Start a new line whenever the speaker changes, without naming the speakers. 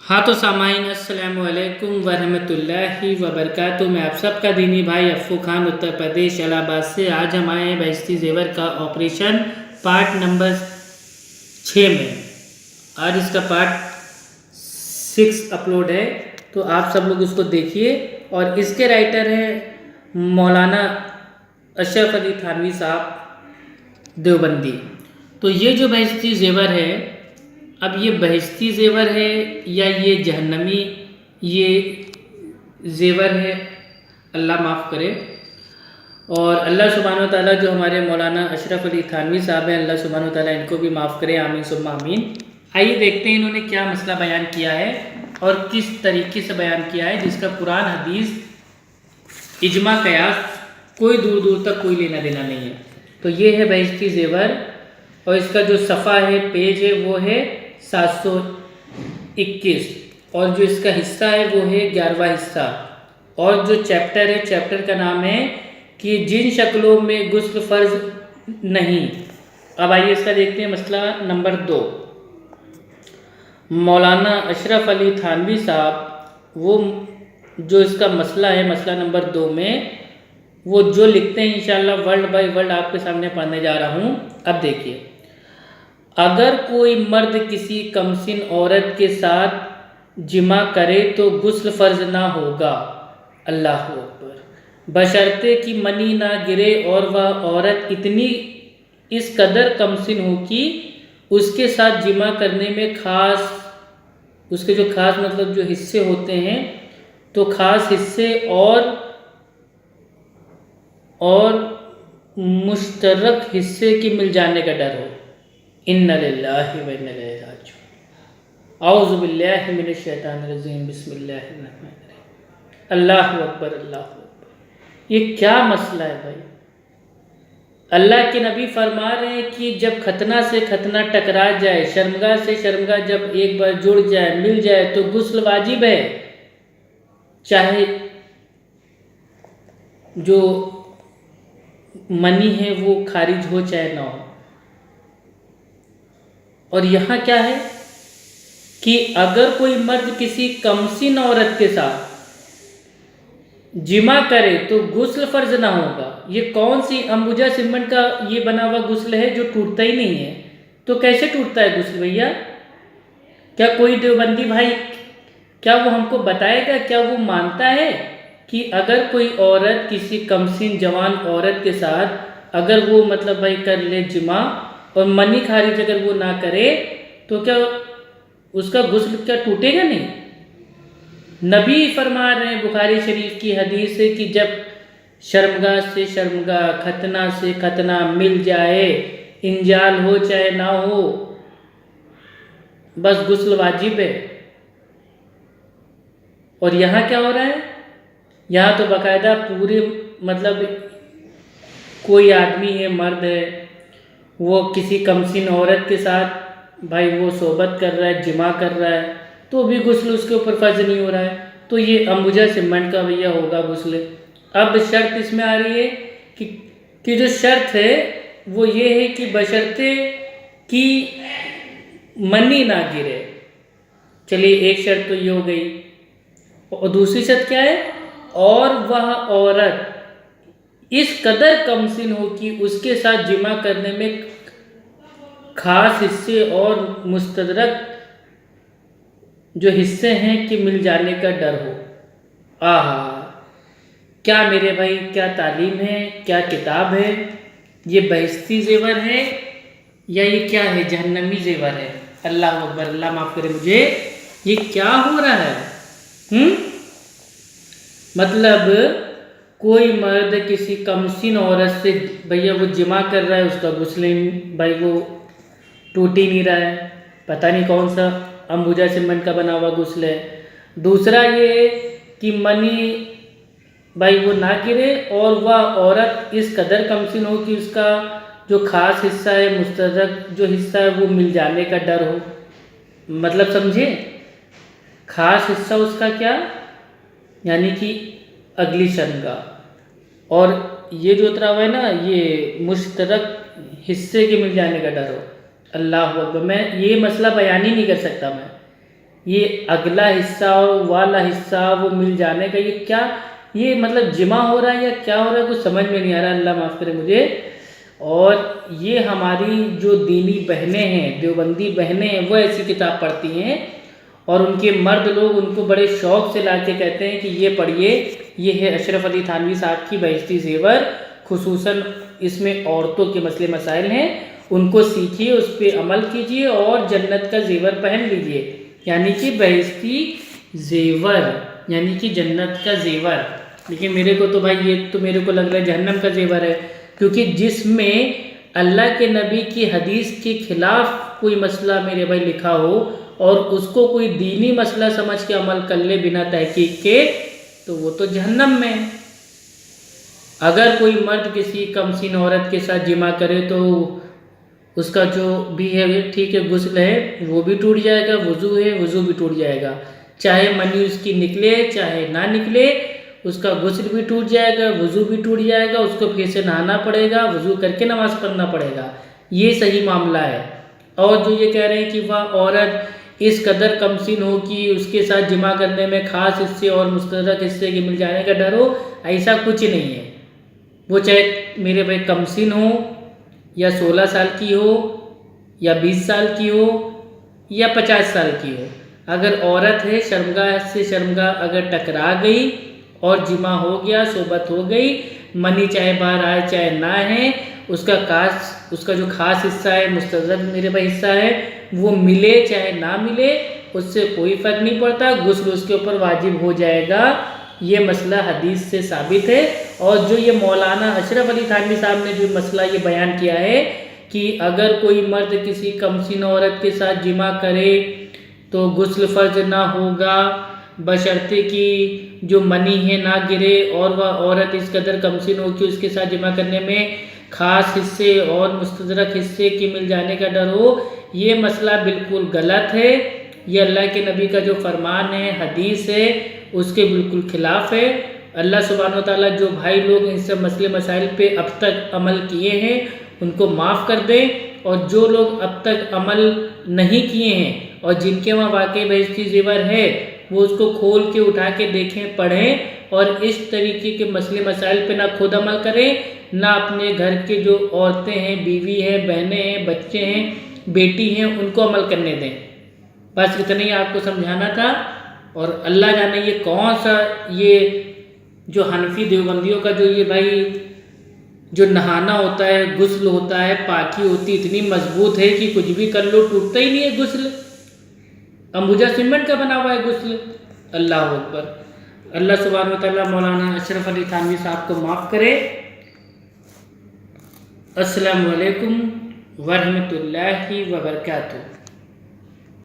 हाँ तो सामाइन अस्सलाम वालेकुम वरहमतुल्लाहि वबरकातुहू। मैं आप सब का दीनी भाई अफ़ू खान उत्तर प्रदेश इलाहाबाद से। आज हम आए हैं बहिश्ती ज़ेवर का ऑपरेशन पार्ट नंबर 6 में। आज इसका पार्ट 6 अपलोड है, तो आप सब लोग उसको देखिए। और इसके राइटर हैं मौलाना अशरफ अली थानवी साहब देवबंदी। तो ये जो बहिश्ती ज़ेवर है, अब ये बहिश्ती ज़ेवर है या ये जहन्नमी ये ज़ेवर है, अल्लाह माफ़ करे। और अल्लाह सुब्हानहू व तआला जो हमारे मौलाना अशरफ अली थानवी साहब हैं, अल्लाह सुब्हानहू व तआला इनको भी माफ़ करे, आमीन सुम्मा आमीन। आइए देखते हैं इन्होंने क्या मसला बयान किया है और किस तरीके से बयान किया है, जिसका कुरान हदीस इजमा कयास कोई दूर दूर तक कोई लेना देना नहीं है। तो ये है बहिश्ती ज़ेवर और इसका जो सफ़ा है, पेज है, वो है 721 और जो इसका हिस्सा है वो है 11वां हिस्सा। और जो चैप्टर है, चैप्टर का नाम है कि जिन शक्लों में गुस्ल फ़र्ज नहीं। अब आइए इसका देखते हैं मसला नंबर 2। मौलाना अशरफ अली थानवी साहब वो जो इसका मसला है, मसला नंबर 2 में वो जो लिखते हैं, इंशाल्लाह वर्ड बाय वर्ड आपके सामने पढ़ने जा रहा हूँ। अब देखिए, अगर कोई मर्द किसी कमसिन औरत के साथ जिमा करे तो गुस्ल फ़र्ज ना होगा, अल्लाह अकबर, बशर्ते कि मनी ना गिरे और वह औरत इतनी इस कदर कमसिन हो कि उसके साथ जिमा करने में खास, उसके जो खास मतलब जो हिस्से होते हैं, तो खास हिस्से और मुश्तरक हिस्से के मिल जाने का डर हो। इन्ना लिल्लाहि व इन्ना इलैहि राजिऊन। औज़ु बिल्लाहि मिनश शैतानिर रजीम। बिस्मिल्लाहिर्रहमानिर्रहीम। अल्लाहु अकबर, अल्लाहु अकबर। ये क्या मसला है भाई? अल्लाह के नबी फरमा रहे हैं कि जब खतना से खतना टकरा जाए, शर्मगाह से शर्मगाह जब एक बार जुड़ जाए, मिल जाए, तो गुस्ल वाजिब है, चाहे जो मनी है वो खारिज हो चाहे ना हो। और यहाँ क्या है कि अगर कोई मर्द किसी कमसिन औरत के साथ जिमा करे तो गुस्ल फ़र्ज ना होगा। ये कौन सी अंबुजा सीमेंट का ये बना हुआ गुस्ल है जो टूटता ही नहीं है? तो कैसे टूटता है गुस्ल भैया? क्या कोई देवबंदी भाई क्या वो हमको बताएगा? क्या वो मानता है कि अगर कोई औरत किसी कमसिन जवान औरत के साथ अगर वो मतलब भाई कर ले जिमा और मनी खारिज अगर वो ना करे तो क्या उसका गुस्ल क्या टूटेगा नहीं? नबी फरमा रहे हैं बुखारी शरीफ की हदीस है कि जब शर्मगाह से शर्मगाह, खतना से खतना मिल जाए, इंजाल हो चाहे ना हो, बस गुस्ल वाजिब है। और यहाँ क्या हो रहा है? यहाँ तो बाकायदा पूरे मतलब कोई आदमी है, मर्द है, वो किसी कमसिन औरत के साथ भाई वो सोबत कर रहा है, जिमा कर रहा है, तो भी गुस्ल उसके ऊपर फ़र्ज नहीं हो रहा है। तो ये अंबुजा सीमेंट का भैया होगा गुस्ल। अब शर्त इसमें आ रही है कि जो शर्त है वो ये है कि बशर्ते कि मनी ना गिरे। चलिए एक शर्त तो ये हो गई, और दूसरी शर्त क्या है? और वह औरत इस कदर कमसिन हो कि उसके साथ जिमा करने में खास हिस्से और मुस्तदरक जो हिस्से हैं कि मिल जाने का डर हो। आहा, क्या मेरे भाई, क्या तालीम है, क्या किताब है! ये बहिश्ती ज़ेवर है या ये क्या है? जहन्नमी ज़ेवर है। अल्लाह अकबर, अल्लाह माफ़ करे मुझे। ये क्या हो रहा है? मतलब कोई मर्द किसी कमसिन औरत से भैया वो जिमा कर रहा है, उसका गुस्ल भाई वो टूट ही नहीं रहा है, पता नहीं कौन सा अंबुजा सीमेंट का बना हुआ गुस्ल है। दूसरा ये कि मनी भाई वो ना गिरे और वह औरत इस कदर कमसिन हो कि उसका जो खास हिस्सा है, मुस्तदरक जो हिस्सा है, वो मिल जाने का डर हो। मतलब समझे? खास हिस्सा उसका क्या, यानी कि अगली शर्मगाह, और ये जो उतरा हुआ है ना, ये मुश्तरक हिस्से के मिल जाने का डर हो। अल्लाह अकबर। मैं ये मसला बयान ही नहीं कर सकता मैं, یہ اگلا حصہ اور والا حصہ وہ مل جانے کا، یہ کیا، یہ مطلب جمع ہو رہا ہے یا کیا ہو رہا ہے، کچھ سمجھ میں نہیں آ رہا، اللہ معاف کرے مجھے۔ اور یہ ہماری جو دینی بہنیں ہیں، دیوبندی بہنیں ہیں، وہ ایسی کتاب پڑھتی ہیں، اور ان کے مرد لوگ ان کو بڑے شوق سے لا کے کہتے ہیں کہ یہ پڑھیے، یہ ہے اشرف علی تھانوی صاحب کی بہشتی زیور، خصوصاً اس میں عورتوں کے مسئلے مسائل ہیں، ان کو سیکھیے، اس پہ عمل کیجیے اور جنت کا زیور پہن لیجیے، یعنی کہ بہشتی زیور، یعنی کہ جنت کا زیور۔ لیکن میرے کو تو بھائی یہ تو میرے کو لگ رہا ہے جہنم کا زیور ہے، کیونکہ جس میں اللہ کے نبی کی حدیث کے خلاف کوئی مسئلہ میرے بھائی لکھا ہو اور اس کو کوئی دینی مسئلہ سمجھ کے عمل کر لے بنا تحقیق کے، تو وہ تو جہنم میں۔ اگر کوئی مرد کسی کمسن عورت کے ساتھ جمع کرے تو اس کا جو بھی ہے ٹھیک ہے، غسل ہے وہ بھی ٹوٹ جائے گا، وضو ہے وضو بھی ٹوٹ جائے گا، چاہے منی اس کی نکلے چاہے نہ نکلے، اس کا غسل بھی ٹوٹ جائے گا، وضو بھی ٹوٹ جائے گا، اس کو پھر سے نہانا پڑے گا، وضو کر کے نماز پڑھنا پڑے گا، یہ صحیح معاملہ ہے۔ اور جو یہ کہہ رہے ہیں کہ وہ عورت اس قدر کمسن ہو کہ اس کے ساتھ جمع کرنے میں خاص حصے اور مستدرک حصے کے مل جانے کا ڈر ہو، ایسا کچھ نہیں ہے۔ وہ چاہے میرے بھائی کمسن ہو یا 16 سال کی ہو یا 20 سال کی ہو یا 50 سال کی ہو، اگر عورت ہے شرمگاہ سے شرمگاہ اگر ٹکرا گئی اور جمع ہو گیا، صحبت ہو گئی، منی چاہے باہر آئے چاہے نہ ہے، اس کا جو خاص حصہ ہے، مستدرک میرے بھائی حصہ ہے، وہ ملے چاہے نہ ملے، اس سے کوئی فرق نہیں پڑتا، غسل اس کے اوپر واجب ہو جائے گا۔ یہ مسئلہ حدیث سے ثابت ہے۔ اور جو یہ مولانا اشرف علی تھانوی صاحب نے جو مسئلہ یہ بیان کیا ہے کہ اگر کوئی مرد کسی کمسن عورت کے ساتھ جمع کرے تو غسل فرض نہ ہوگا، بشرطے کہ جو منی ہے نہ گرے، اور وہ عورت اس قدر کمسن ہو کہ اس کے ساتھ جمع کرنے میں خاص حصے اور مستدرک حصے کے مل جانے کا ڈر ہو، یہ مسئلہ بالکل غلط ہے، یہ اللہ کے نبی کا جو فرمان ہے، حدیث ہے، اس کے بالکل خلاف ہے۔ اللہ سبحانہ و تعالیٰ جو بھائی لوگ ان سب مسئلے مسائل پہ اب تک عمل کیے ہیں ان کو معاف کر دیں، اور جو لوگ اب تک عمل نہیں کیے ہیں اور جن کے وہاں واقعی بہشتی زیور ہے وہ اس کو کھول کے اٹھا کے دیکھیں، پڑھیں، اور اس طریقے کے مسئلے مسائل پہ نہ خود عمل کریں، نہ اپنے گھر کے جو عورتیں ہیں، بیوی ہیں، بہنیں ہیں، بچے ہیں، بیٹی ہیں، ان کو عمل کرنے دیں۔ بس اتنا ہی آپ کو سمجھانا تھا۔ اور اللہ جانے یہ کون سا یہ جو حنفی دیوبندیوں کا جو یہ بھائی جو نہانا ہوتا ہے، غسل ہوتا ہے، پاکی ہوتی اتنی مضبوط ہے کہ کچھ بھی کر لو ٹوٹتا ہی نہیں ہے غسل، امبوجہ سیمنٹ کا بنا ہوا ہے غسل۔ اللہ اکبر۔ اللہ سبحانہ وتعالیٰ مولانا اشرف علی تھانوی صاحب کو معاف کرے۔ السلام علیکم ورحمۃ اللہ وبرکاتہ۔